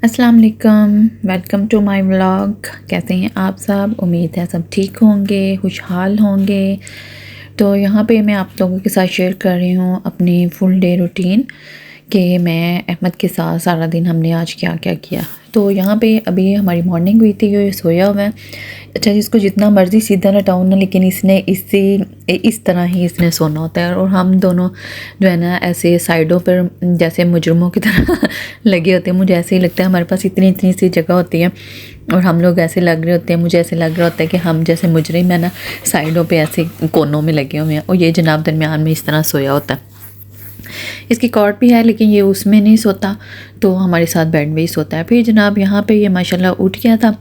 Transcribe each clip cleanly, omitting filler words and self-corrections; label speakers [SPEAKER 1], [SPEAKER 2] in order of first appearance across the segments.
[SPEAKER 1] अस्सलाम वालेकुम, welcome to my vlog. कैसे हैं आप सब? उम्मीद है सब ठीक होंगे, खुशहाल होंगे। तो यहाँ पे मैं आप लोगों के साथ शेयर कर रही हूँ अपनी फुल डे रूटीन कि मैं अहमद के साथ सारा दिन हमने आज क्या क्या किया। तो यहाँ पे अभी हमारी मॉर्निंग हुई थी, ये सोया हुआ है। अच्छा, इसको जितना मर्ज़ी सीधा लटाऊँ ना, लेकिन इसने इस तरह ही इसने सोना होता है। और हम दोनों जो है ना ऐसे साइडों पर जैसे मुजरमों की तरह लगे होते हैं। मुझे ऐसे ही लगता है हमारे पास इतनी इतनी सी जगह होती है और हम लोग ऐसे लग रहे होते हैं, मुझे ऐसे लग रहा होता है कि हम जैसे मुजरिम है ना, साइडों पे ऐसे कोनों में लगे हुए हैं और ये जनाब दरमियान में इस तरह सोया होता है। इसकी कॉट भी है लेकिन ये उसमें नहीं सोता, तो हमारे साथ बेड में ही सोता है। फिर जनाब यहाँ पे ये माशाल्लाह उठ गया था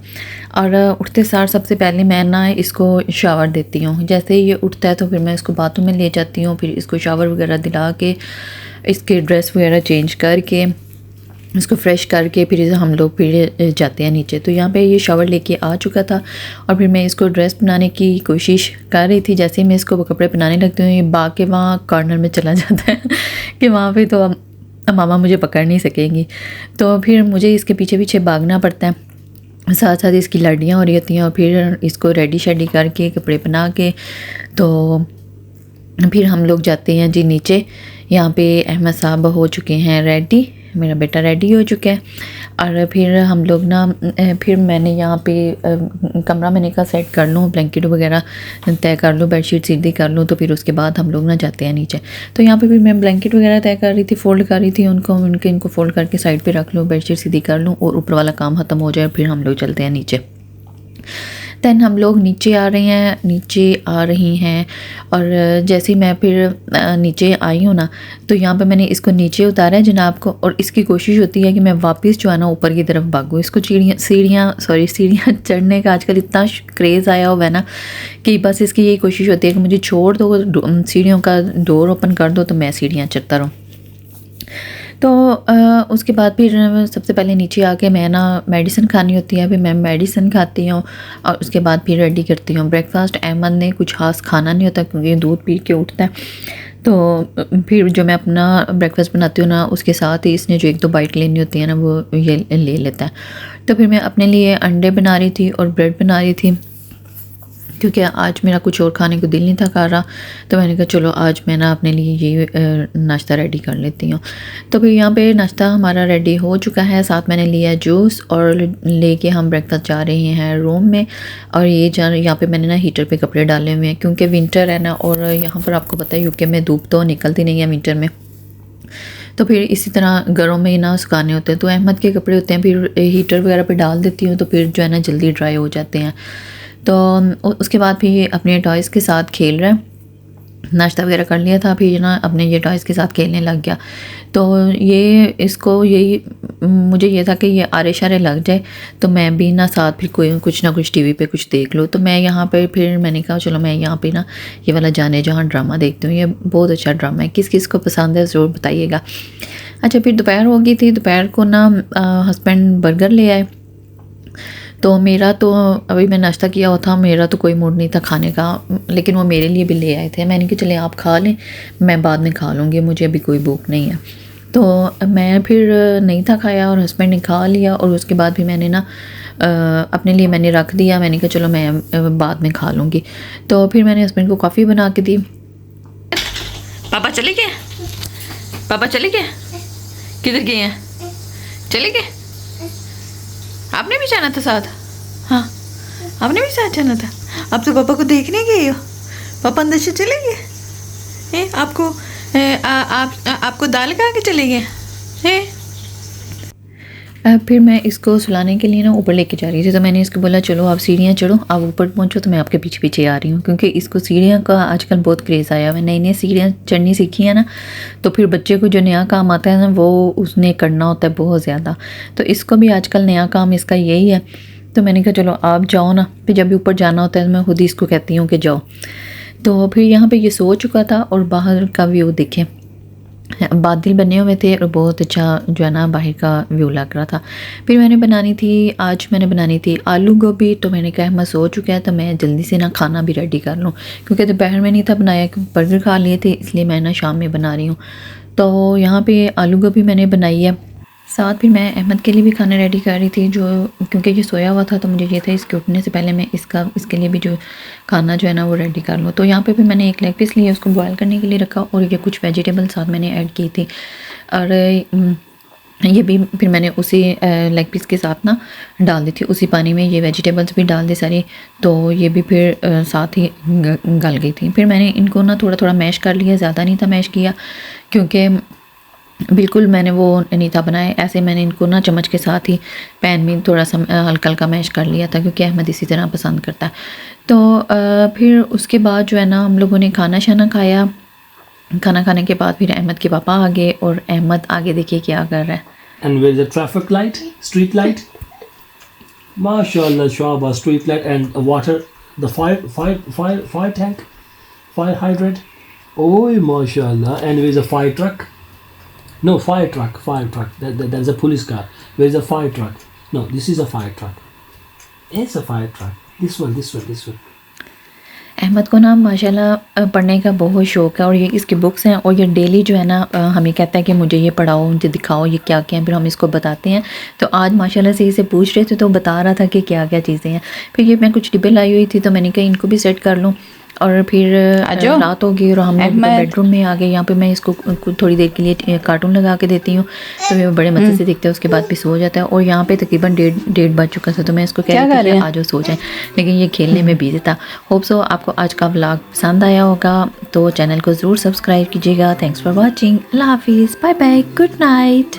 [SPEAKER 1] और उठते सार सबसे पहले मैं ना इसको शावर देती हूँ। जैसे ही ये उठता है तो फिर मैं इसको बाथरूम में ले जाती हूँ, फिर इसको शावर वगैरह दिला के इसके ड्रेस वगैरह चेंज करके इसको फ्रेश करके फिर हम लोग फिर जाते हैं नीचे। तो यहाँ पे ये शावर लेके आ चुका था और फिर मैं इसको ड्रेस बनाने की कोशिश कर रही थी। जैसे ही मैं इसको कपड़े पहनाने लगती हूँ, ये भाग के वहाँ कॉर्नर में चला जाता है कि वहाँ पे तो मामा मुझे पकड़ नहीं सकेंगी। तो फिर मुझे इसके पीछे पीछे भागना पड़ता है, साथ साथ इसकी लड़ियाँ हो रही होती हैं और फिर इसको रेडी शेडी करके कपड़े पहना के तो फिर हम लोग जाते हैं जी नीचे। यहाँ पे अहमद साहब हो चुके हैं रेडी, मेरा बेटा रेडी हो चुका है। और फिर हम लोग ना फिर मैंने यहाँ पे कमरा मैंने कहा सेट कर लूँ, ब्लैंकेट वगैरह तय कर लूँ, बेडशीट सीधी कर लूँ, तो फिर उसके बाद हम लोग ना जाते हैं नीचे। तो यहाँ पे फिर मैं ब्लैंकेट वगैरह तय कर रही थी, फ़ोल्ड कर रही थी इनको फ़ोल्ड करके साइड पर रख लूँ, बेडशीट सीधी कर लूँ और ऊपर वाला काम ख़त्म हो जाए, फिर हम लोग चलते हैं नीचे। दैन हम लोग नीचे आ रही हैं और जैसे ही मैं फिर नीचे आई हूँ ना, तो यहाँ पे मैंने इसको नीचे उतारा है जनाब को, और इसकी कोशिश होती है कि मैं वापस जो है ना ऊपर की तरफ भागूँ। इसको सीढ़ियाँ चढ़ने का आजकल इतना क्रेज़ आया हुआ है ना कि बस इसकी यही कोशिश होती है कि मुझे छोड़ दो, सीढ़ियों का डोर ओपन कर दो तो मैं सीढ़ियाँ चढ़ता रहूँ। तो उसके बाद फिर सबसे पहले नीचे आके मैं ना मेडिसिन खानी होती है, फिर मैं मेडिसिन खाती हूँ और उसके बाद फिर रेडी करती हूँ ब्रेकफास्ट। अहमद ने कुछ खास खाना नहीं होता क्योंकि दूध पी के उठता है, तो फिर जो मैं अपना ब्रेकफास्ट बनाती हूँ ना, उसके साथ ही इसने जो एक दो बाइट लेनी होती है ना, वो ये ले लेता है। तो फिर मैं अपने लिए अंडे बना रही थी और ब्रेड बना रही थी क्योंकि आज मेरा कुछ और खाने को दिल नहीं था कर रहा। तो मैंने कहा चलो आज मैं ना अपने लिए ये नाश्ता रेडी कर लेती हूँ। तो फिर यहाँ पे नाश्ता हमारा रेडी हो चुका है, साथ मैंने लिया जूस और लेके हम ब्रेकफास्ट जा रहे हैं रूम में। और यहाँ पे मैंने ना हीटर पे कपड़े डाले हुए हैं क्योंकि विंटर है ना, और यहाँ पर आपको पता है यूके में धूप तो निकलती नहीं है विंटर में, तो फिर इसी तरह घरों में ना सुखाने होते हैं। तो अहमद के कपड़े होते हैं फिर हीटर वगैरह पे डाल देती हूँ, तो फिर जो है ना जल्दी ड्राई हो जाते हैं। तो उसके बाद फिर अपने टॉयज़ के साथ खेल रहा है, नाश्ता वगैरह कर लिया था, फिर ना अपने ये टॉयज़ के साथ खेलने लग गया। तो मुझे ये था कि ये आरे शारे लग जाए तो मैं भी ना साथ फिर कुछ ना कुछ टीवी पे कुछ देख लो। तो मैं यहाँ पे फिर मैंने कहा चलो मैं यहाँ पे ना ये वाला जाने जहाँ ड्रामा देखती हूँ, ये बहुत अच्छा ड्रामा है, किस किस को पसंद है ज़रूर बताइएगा। अच्छा, फिर दोपहर हो गई थी, दोपहर को ना हस्बैंड बर्गर ले आए। तो मेरा तो अभी मैं नाश्ता किया हुआ था, मेरा तो कोई मूड नहीं था खाने का, लेकिन वो मेरे लिए भी ले आए थे। मैंने कहा चले आप खा लें, मैं बाद में खा लूँगी, मुझे अभी कोई भूख नहीं है। तो मैं फिर नहीं था खाया और हस्बैंड ने खा लिया, और उसके बाद भी मैंने ना अपने लिए मैंने रख दिया। मैंने कहा चलो मैं बाद में खा लूँगी। तो फिर मैंने हस्बैंड को कॉफ़ी बना के दी। पापा चले गए? पापा चले गए? किधर गए हैं? चले गए? आपने भी जाना था साथ? हाँ, आपने भी साथ जाना था। आप तो पापा को देखने गए हो, पापा अंदर से चले गए। आपको दाल खा के चले गए हैं। फिर मैं इसको सुलाने के लिए ना ऊपर लेके जा रही थी, तो मैंने इसको बोला चलो आप सीढ़ियाँ चढ़ो, आप ऊपर पहुँचो तो मैं आपके पीछे पीछे आ रही हूँ, क्योंकि इसको सीढ़ियाँ का आजकल बहुत क्रेज़ आया हुआ है। नई नई सीढ़ियाँ चढ़नी सीखी है ना, तो फिर बच्चे को जो नया काम आता है ना वो उसने करना होता है बहुत ज़्यादा। तो इसको भी आजकल नया काम इसका यही है। तो मैंने कहा चलो आप जाओ ना, फिर जब भी ऊपर जाना होता है तो मैं खुद ही इसको कहती हूँ कि जाओ। तो फिर यहाँ पर ये सो चुका था और बाहर का व्यू देखें, बादल बने हुए थे और बहुत अच्छा जो है ना बाहर का व्यू लग रहा था। फिर आज मैंने बनानी थी आलू गोभी। तो मैंने कहा मैं सो चुका है तो मैं जल्दी से ना खाना भी रेडी कर लूँ, क्योंकि दोपहर में नहीं था बनाया, बर्गर खा लिए थे, इसलिए मैं ना शाम में बना रही हूँ। तो यहाँ पे आलू गोभी मैंने बनाई है, साथ फिर मैं अहमद के लिए भी खाना रेडी कर रही थी, जो क्योंकि ये सोया हुआ था तो मुझे ये था इसके उठने से पहले मैं इसके लिए भी जो खाना जो है ना वो रेडी कर लूँ। तो यहाँ पे भी मैंने एक लेग पीस लिया, उसको बॉयल करने के लिए रखा और ये कुछ वेजिटेबल साथ मैंने ऐड की थी। और ये भी फिर मैंने उसी लेग पीस के साथ ना डाल दी थी उसी पानी में, ये वेजिटेबल्स भी डाल दी सारी। तो ये भी फिर साथ ही गल गई थी। फिर मैंने इनको ना थोड़ा थोड़ा मैश कर लिया, ज़्यादा नहीं था मैश किया, क्योंकि बिल्कुल मैंने वो नहीं था बनाया। ऐसे मैंने इनको ना चम्मच के साथ ही पैन में थोड़ा सा हल्का हल्का मैश कर लिया था, क्योंकि अहमद इसी तरह पसंद करता है। तो फिर उसके बाद जो है ना हम लोगों ने खाना शाना खाया। खाना खाने के बाद फिर अहमद के पापा आ गए और अहमद आगे देखिए क्या कर रहा है।
[SPEAKER 2] And where's the traffic light? Street light? MashaAllah, Shahbaz, street light and water, the fire tank, fire hydrant. Oh, MashaAllah. And where's a fire truck? No, fire truck. There's a police car. Where's a fire truck? No, this is a fire truck. It's a fire truck. This one.
[SPEAKER 1] Ahmad को ना माशाल्लाह पढ़ने का बहुत शौक़ है और ये इसकी बुक्स हैं और ये डेली जो है ना हमें कहता है कि मुझे ये पढ़ाओ, मुझे दिखाओ ये क्या क्या है, फिर हम इसको बताते हैं। तो आज माशाल्लाह से इसे पूछ रहे थे तो बता रहा था कि क्या क्या चीज़ें हैं। फिर ये मैं कुछ डिब्बे लाई हुई थी तो मैंने कहा इनको भी सेट कर लूँ। और फिर रात हो गई और हम लोग बेडरूम में आ गए। यहाँ पे मैं इसको थोड़ी देर के लिए कार्टून लगा के देती हूँ तो ये बड़े मज़े से देखते हैं, उसके बाद भी सो जाता है। और यहाँ पे तकरीबन डेढ़ बज चुका था तो मैं इसको कह रही थी आज वो सो जाए, लेकिन ये खेलने में बिजी था। होप सो आपको आज का व्लॉग पसंद आया होगा, तो चैनल को ज़रूर सब्सक्राइब कीजिएगा। Thanks for watching. अल्लाह हाफिज़, बाय बाय, गुड नाइट।